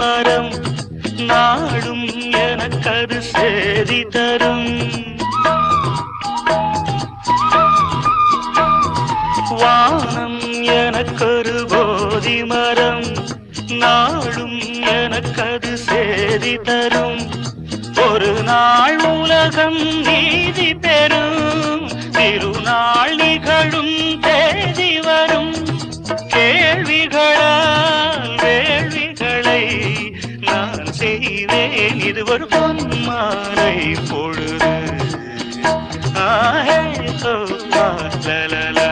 மரம் நாளும் எனக்கது சேதி தரும். வானம் எனக்கொரு போதி மரம் நாளும் எனக்கது சேதி தரும். ஒரு நாள் உலகம் நீதி பெறும், திருநாள் நிகழும் தேதி வரும். கேள்விகளால் வேள்விகளை நான் செய்வேன், இது ஒரு பொன்மாலை பொழுது. ஆஹே ஓ லலலா